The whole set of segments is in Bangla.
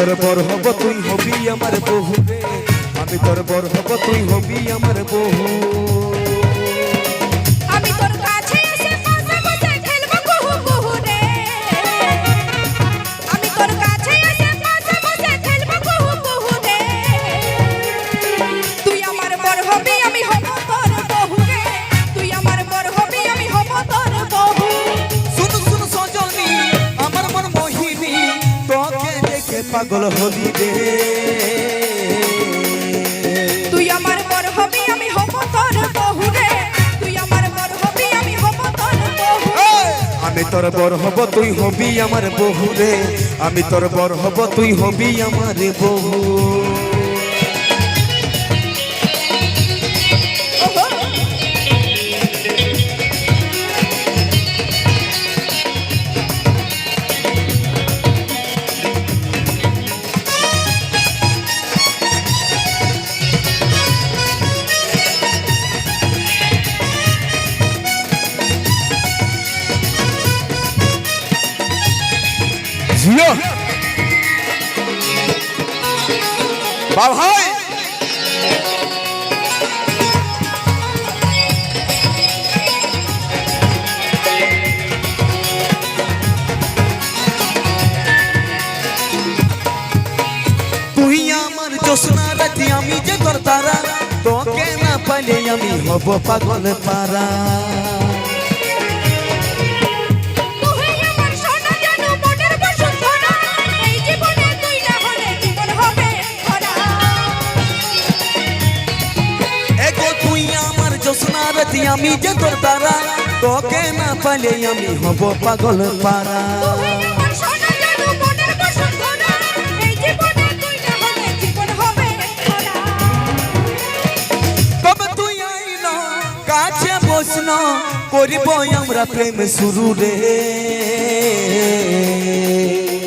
তোর বর হব তুই হবি আমার বহু রে, আমি তোর বর হব তুই হবি আমার বহু। আমি তোর কাছে এসে বসে বসে খেলবো কুহু কুহু রে, আমি তোর কাছে এসে বসে বসে খেলবো কুহু কুহু রে। তুই আমার বর হবি আমি হব তোর বহু রে, তুই আমার বর হবি আমি হব তোর বহু। শুন শুন সজনী আমার মন মোহিনী, তোকে দেখে পাগল হলি রে। তুই আমার বর হবি আমি হব তোর বহু রে, তুই আমার বর হবি আমি হব তোর বহু। আমি তোর বর হব তুই হবি আমার বহু রে, আমি তোর বর হব তুই হবি আমার বহু। ওহো। জিও বাবাই তুই আমার জোসনা রাতি, আমি যে তোর তারা, তোকে না পাইলে আমি হব পাগল পারা। তুই আমার সোনা জানু মনের বসুন্ধরা, এই জীবনে তুই না হলে জীবন হবে ভরা। এগো তুই আমার জোসনা রাতি, আমি যে তোর তারা, তোকে না পাইলে আমি হব পাগল পারা। তুই আমার সোনা জানু মনের বসুন্ধরা, এই জীবনে তুই না হলে জীবন হবে ভরা। তবে তুই আইন কাছে বসন, করিব আমরা প্রেম শুরু রে।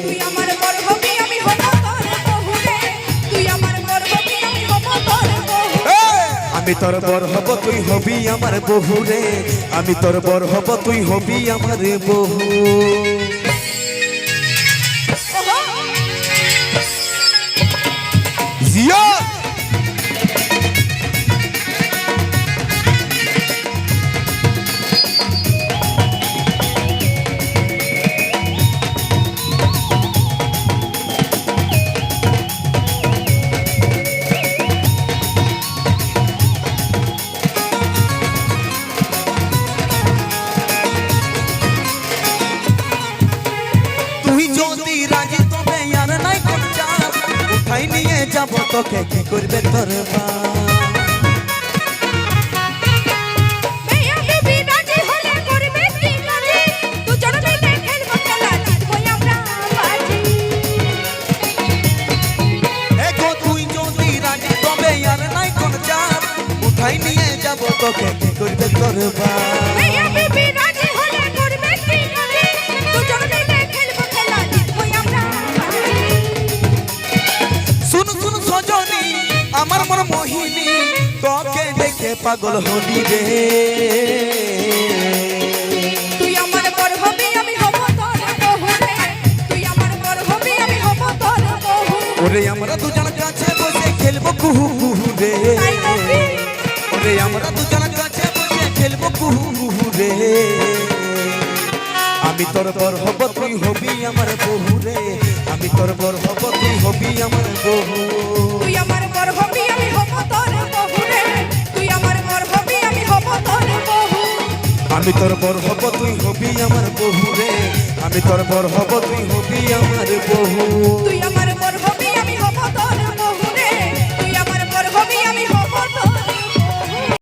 তুই আমার বর হবি আমি হব তোর বহু রে, তুই আমার বর হবি আমি হব তোর বহু। আমি তোর বর হব তুই হবি আমার বহু রে, আমি তোর বর হব তুই হবি আমার বহু। ওহো। জিয়া তুই যদি রাজি তবে আর নাই কোন চাপ, উঠাই নিয়ে যাব তোকে, কি করবে তোর মা। মেয়া বিবি রাজি হলে করবে কি কাজে, দুজন মিলে খেলবো খেলা জিতবো আমরা বাজি। এগো তুই যদি রাজি তবে আর নাই কোন চাপ, উঠাই নিয়ে যাব তোকে, কি করবে তোর মা। মেয়া বিবি রাজি হলে করবে কি কাজে, দুজন মিলে খেলবো খেলা জিতবো আমরা বাজি। শুন শুন সজনী আমার মন মোহিনী, তোকে দেখে পাগল হলি রে। তুই আমার বর হবি আমি হব তোর বহু রে, তুই আমার বর হবি আমি হব তোর বহু। ওরে আমরা দুজন কাছে বসে খেলবো কুহু কুহু রে। তাই নাকি? ওরে আমরা দুজন কাছে বসে খেলবো কুহু কুহু রে। আমি তোর বর হব তুই হবি আমার বহু রে, আমি তোর বর হব তুই হবি আমার বহু। তুই আমার বর হবি আমি হব তোর বহু রে, তুই আমার বর হবি আমি হব তোর বহু। আমি তোর বর হব তুই হবি আমার বহু রে, আমি তোর বর হব তুই হবি আমার বহু। তুই আমার বর